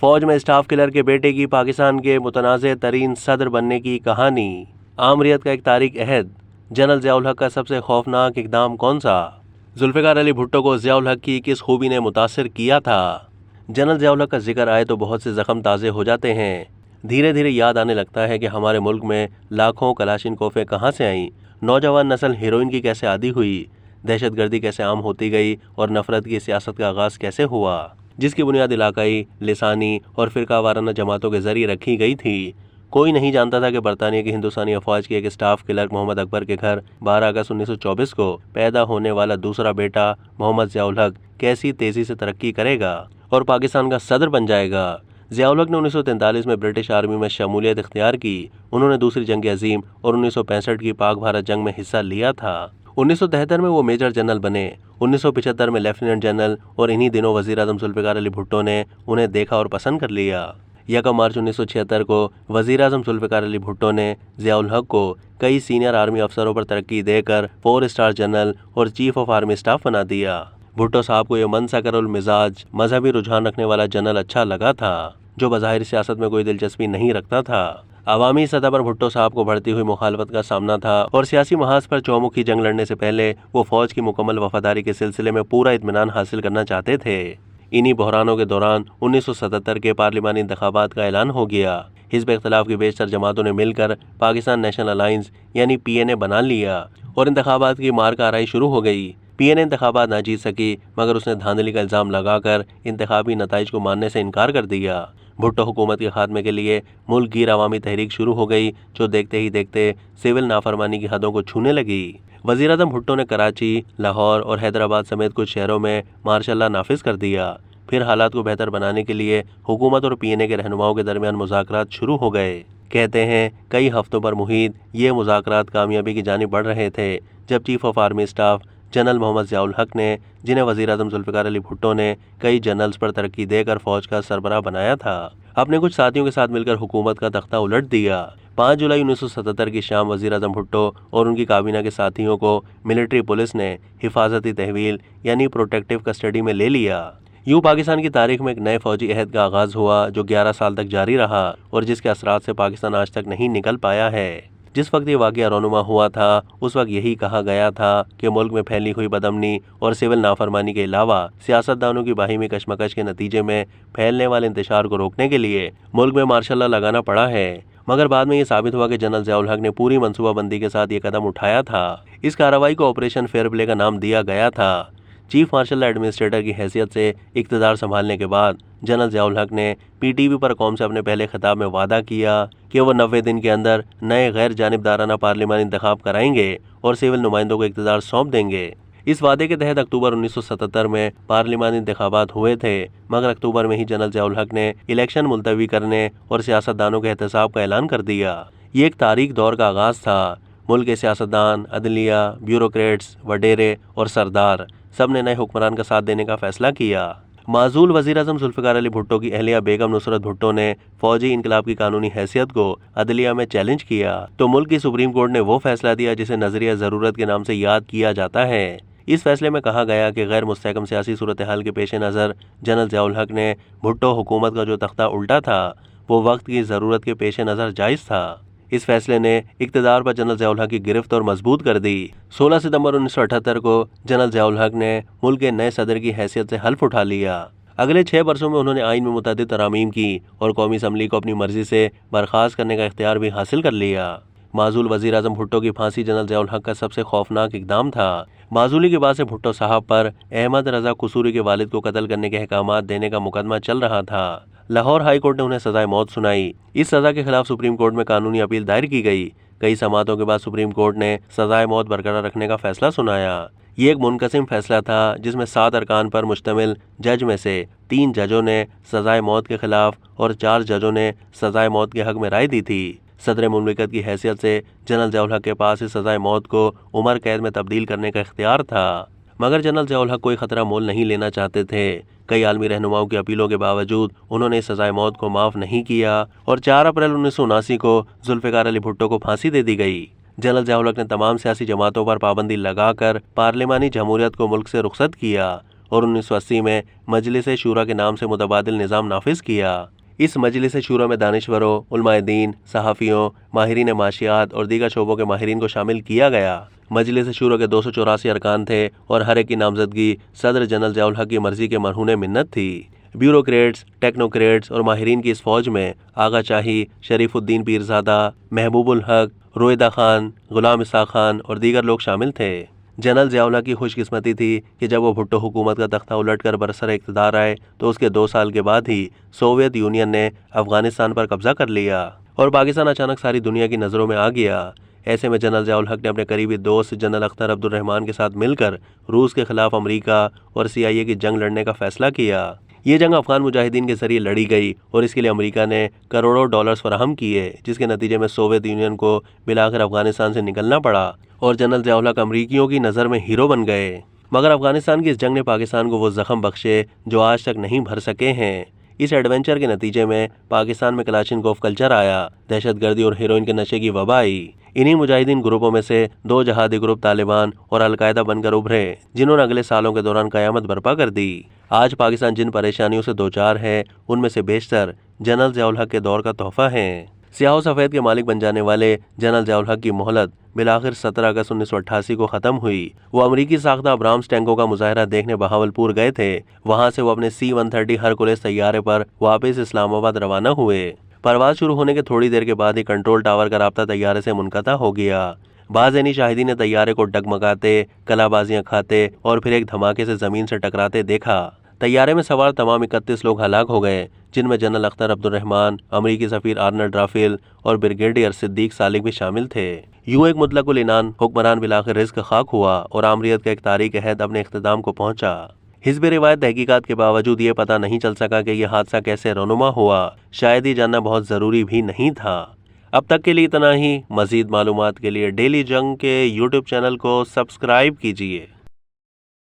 فوج میں staff colour کے بیٹے کی پاکستان کے متنازع ترین صدر بننے کی کہانی۔ آمریت کا ایک تاریک عہد، جنرل ضیاء الحق کا سب سے خوفناک اقدام کون سا؟ ذوالفقار علی بھٹو کو ضیاء الحق کی کس خوبی نے متاثر کیا تھا؟ جنرل ضیاء الحق کا ذکر آئے تو بہت سے زخم تازے ہو جاتے ہیں۔ دھیرے دھیرے یاد آنے لگتا ہے کہ ہمارے ملک میں لاکھوں کلاشنکوفیں کہاں سے آئیں، نوجوان نسل ہیروئن کی کیسے عادی ہوئی، دہشت گردی کیسے عام ہوتی گئی اور نفرت کی سیاست کا آغاز کیسے ہوا، جس کی بنیاد علاقائی، لسانی اور فرقہ وارانہ جماعتوں کے ذریعے رکھی گئی تھی۔ کوئی نہیں جانتا تھا کہ برطانیہ کی ہندوستانی افواج کے ایک اسٹاف کلرک محمد اکبر کے گھر 12 اگست 1924 کو پیدا ہونے والا دوسرا بیٹا محمد ضیاء الحق کیسی تیزی سے ترقی کرے گا اور پاکستان کا صدر بن جائے گا۔ ضیاء الحق نے 1943 میں برٹش آرمی میں شمولیت اختیار کی۔ انہوں نے دوسری جنگ عظیم اور 1965 کی پاک بھارت جنگ میں حصہ لیا تھا۔ 1973 میں وہ میجر جنرل بنے، 1975 میں لیفٹیننٹ جنرل، اور انہی دنوں وزیر اعظم ذوالفقار علی بھٹو نے انہیں دیکھا اور پسند کر لیا۔ 1 مارچ 1976 کو وزیر اعظم ذوالفقار علی بھٹو نے ضیاء الحق کو کئی سینئر آرمی افسروں پر ترقی دے کر 4 اسٹار جنرل اور چیف آف آرمی اسٹاف بنا دیا۔ بھٹو صاحب کو یہ منسکر المزاج، مذہبی رجحان رکھنے والا جنرل اچھا لگا تھا، جو بظاہر سیاست میں کوئی دلچسپی نہیں رکھتا تھا۔ عوامی سطح پر بھٹو صاحب کو بڑھتی ہوئی مخالفت کا سامنا تھا اور سیاسی محاذ پر چومکھی جنگ لڑنے سے پہلے وہ فوج کی مکمل وفاداری کے سلسلے میں پورا اطمینان حاصل کرنا چاہتے تھے۔ انہی بحرانوں کے دوران 1977 کے پارلیمانی انتخابات کا اعلان ہو گیا۔ حزب اختلاف کی بیشتر جماعتوں نے مل کر پاکستان نیشنل الائنس یعنی PNA بنا لیا اور انتخابات کی مارکہ آرائی شروع ہو گئی۔ PNA انتخابات نہ جیت سکی، مگر اس نے دھاندلی کا الزام لگا کر انتخابی نتائج کو ماننے سے انکار کر دیا۔ بھٹو حکومت کے خاتمے کے لیے ملک گیر عوامی تحریک شروع ہو گئی، جو دیکھتے ہی دیکھتے سول نافرمانی کی حدوں کو چھونے لگی۔ وزیر اعظم بھٹو نے کراچی، لاہور اور حیدرآباد سمیت کچھ شہروں میں مارشل لا نافذ کر دیا۔ پھر حالات کو بہتر بنانے کے لیے حکومت اور PNA کے رہنماؤں کے درمیان مذاکرات شروع ہو گئے۔ کہتے ہیں کئی ہفتوں پر محیط یہ مذاکرات کامیابی کی جانب بڑھ رہے تھے جب chief of army staff general Muhammad Zia ul-Haq نے، جنہیں وزیر اعظم ذوالفقار علی بھٹو نے کئی جنرلز پر ترقی دے کر فوج کا سربراہ بنایا تھا، اپنے کچھ ساتھیوں کے ساتھ مل کر حکومت کا تختہ الٹ دیا۔ 5 جولائی 1977 کی شام وزیر اعظم بھٹو اور ان کی کابینہ کے ساتھیوں کو ملٹری پولیس نے حفاظتی تحویل یعنی پروٹیکٹیو کسٹڈی میں لے لیا۔ یوں پاکستان کی تاریخ میں ایک نئے فوجی عہد کا آغاز ہوا جو 11 سال تک جاری رہا اور جس کے اثرات سے پاکستان آج تک نہیں نکل پایا ہے۔ جس وقت یہ واقعہ رونما ہوا تھا اس وقت یہی کہا گیا تھا کہ ملک میں پھیلی ہوئی بدامنی اور سول نافرمانی کے علاوہ سیاستدانوں کی باہمی کشمکش کے نتیجے میں پھیلنے والے انتشار کو روکنے کے لیے ملک میں مارشل لا لگانا پڑا ہے، مگر بعد میں یہ ثابت ہوا کہ جنرل ضیاء الحق نے پوری منصوبہ بندی کے ساتھ یہ قدم اٹھایا تھا۔ اس کارروائی کو آپریشن فیئر پلے کا نام دیا گیا تھا۔ چیف مارشل لا ایڈمنسٹریٹر کی حیثیت سے اقتدار سنبھالنے کے بعد جنرل ضیاء الحق نے PTV پر قوم سے اپنے پہلے خطاب میں وعدہ کیا کہ وہ 90 دن کے اندر نئے غیر جانبدارانہ پارلیمانی انتخاب کرائیں گے اور سول نمائندوں کو اقتدار سونپ دیں گے۔ اس وعدے کے تحت اکتوبر 1977 میں پارلیمانی انتخابات ہوئے تھے، مگر اکتوبر میں ہی جنرل ضیاء الحق نے الیکشن ملتوی کرنے اور سیاستدانوں کے احتساب کا اعلان کر دیا۔ یہ ایک تاریک دور کا آغاز تھا۔ ملک کے سیاستدان، عدلیہ، بیوروکریٹس، وڈیرے اور سردار سب نے نئے حکمران کا ساتھ دینے کا فیصلہ کیا۔ معزول وزیر اعظم ذوالفقار علی بھٹو کی اہلیہ بیگم نصرت بھٹو نے فوجی انقلاب کی قانونی حیثیت کو عدلیہ میں چیلنج کیا تو ملک کی سپریم کورٹ نے وہ فیصلہ دیا جسے نظریہ ضرورت کے نام سے یاد کیا جاتا ہے۔ اس فیصلے میں کہا گیا کہ غیر مستحکم سیاسی صورتحال کے پیش نظر جنرل ضیاء الحق نے بھٹو حکومت کا جو تختہ الٹا تھا وہ وقت کی ضرورت کے پیش نظر جائز تھا۔ اس فیصلے نے اقتدار پر جنرل ضیاء الحق کی گرفت اور مضبوط کر دی۔ 16 ستمبر 1978 کو جنرل ضیاء الحق نے ملک کے نئے صدر کی حیثیت سے حلف اٹھا لیا۔ اگلے 6 برسوں میں انہوں نے آئین میں متعدد ترامیم کی اور قومی اسمبلی کو اپنی مرضی سے برخاست کرنے کا اختیار بھی حاصل کر لیا۔ معزول وزیر اعظم بھٹو کی پھانسی جنرل ضیاء الحق کا سب سے خوفناک اقدام تھا۔ معزولی کے بعد سے بھٹو صاحب پر احمد رضا قصوری کے والد کو قتل کرنے کے احکامات دینے کا مقدمہ چل رہا تھا۔ لاہور ہائی کورٹ نے انہیں سزائے موت سنائی۔ اس سزا کے خلاف سپریم کورٹ میں قانونی اپیل دائر کی گئی۔ کئی سماعتوں کے بعد سپریم کورٹ نے سزائے موت برقرار رکھنے کا فیصلہ سنایا۔ یہ ایک منقسم فیصلہ تھا جس میں 7 ارکان پر مشتمل جج میں سے 3 ججوں نے سزائے موت کے خلاف اور 4 ججوں نے سزائے موت کے حق میں رائے دی تھی۔ صدر مملکت کی حیثیت سے جنرل ضیاء الحق کے پاس اس سزائے موت کو عمر قید میں تبدیل کرنے کا اختیار تھا، مگر جنرل ضیاء الحق کوئی خطرہ مول نہیں لینا چاہتے تھے۔ کئی عالمی رہنماؤں کی اپیلوں کے باوجود انہوں نے سزائے موت کو معاف نہیں کیا اور 4 اپریل 1979 کو ذوالفقار علی بھٹو کو پھانسی دے دی گئی۔ جنرل ضیاء الحق نے تمام سیاسی جماعتوں پر پابندی لگا کر پارلیمانی جمہوریت کو ملک سے رخصت کیا اور 1980 میں مجلس شورا کے نام سے متبادل نظام نافذ کیا۔ اس مجلس شورا میں دانشوروں، علماء دین، صحافیوں، ماہرین معاشیات اور دیگر شعبوں کے ماہرین کو شامل کیا گیا۔ مجلس شورا کے 284 ارکان تھے اور ہر ایک کی نامزدگی صدر جنرل ضیاء الحق کی مرضی کے مرہون منت تھی۔ بیوروکریٹس، ٹیکنوکریٹس اور ماہرین کی اس فوج میں آغا چاہی، شریف الدین پیرزادہ، محبوب الحق، رویدہ خان، غلام اسحاق خان اور دیگر لوگ شامل تھے۔ جنرل ضیاء الحق کی خوش قسمتی تھی کہ جب وہ بھٹو حکومت کا تختہ الٹ کر برسر اقتدار آئے تو اس کے 2 سال کے بعد ہی سوویت یونین نے افغانستان پر قبضہ کر لیا اور پاکستان اچانک ساری دنیا کی نظروں میں آ گیا۔ ایسے میں جنرل ضیاء الحق نے اپنے قریبی دوست جنرل اختر عبد الرحمان کے ساتھ مل کر روس کے خلاف امریکہ اور CIA کی جنگ لڑنے کا فیصلہ کیا۔ یہ جنگ افغان مجاہدین کے ذریعے لڑی گئی اور اس کے لیے امریکہ نے کروڑوں ڈالرز فراہم کیے، جس کے نتیجے میں سوویت یونین کو بالآخر افغانستان سے نکلنا پڑا اور جنرل ضیاء الحق امریکیوں کی نظر میں ہیرو بن گئے۔ مگر افغانستان کی اس جنگ نے پاکستان کو وہ زخم بخشے جو آج تک نہیں بھر سکے ہیں۔ اس ایڈونچر کے نتیجے میں پاکستان میں کلاشنکوف کلچر آیا، دہشت گردی اور ہیروئن کے نشے کی وبا آئی۔ انہی مجاہدین گروپوں میں سے 2 جہادی گروپ طالبان اور القاعدہ بن کر ابھرے، جنہوں نے اگلے سالوں کے دوران قیامت برپا کر دی۔ آج پاکستان جن پریشانیوں سے دوچار ہے ان میں سے بیشتر جنرل ضیاء الحق کے دور کا تحفہ ہیں۔ سیاہ و سفید کے مالک بن جانے والے جنرل ضیاء الحق کی مہلت بالآخر 17 اگست 1988 کو ختم ہوئی۔ وہ امریکی ساختہ ابرامس ٹینکوں کا مظاہرہ دیکھنے بہاولپور گئے تھے۔ وہاں سے وہ اپنے C-130 ہرکولس طیارے پر واپس اسلام آباد روانہ ہوئے۔ پرواز شروع ہونے کے تھوڑی دیر کے بعد ہی کنٹرول ٹاور کا رابطہ طیارے سے منقطع ہو گیا۔ بعض عینی شاہدین نے طیارے کو ڈگمگاتے، کلا بازیاں کھاتے اور پھر ایک دھماکے سے زمین سے ٹکراتے دیکھا۔ طیارے میں سوار تمام 31 لوگ ہلاک ہو گئے، جن میں جنرل اختر عبد الرحمان، امریکی سفیر آرنلڈ رافیل اور بریگیڈیئر صدیق سالک بھی شامل تھے۔ یوں ایک مطلق العنان حکمران بالآخر رزق خاک ہوا اور آمریت کا ایک تاریک عہد اپنے اختتام کو پہنچا۔ حزب روایت تحقیقات کے باوجود یہ پتہ نہیں چل سکا کہ یہ حادثہ کیسے رونما ہوا، شاید یہ جاننا بہت ضروری بھی نہیں تھا۔ اب تک کے لیے اتنا ہی۔ مزید معلومات کے لیے ڈیلی جنگ کے YouTube چینل کو سبسکرائب کیجیے۔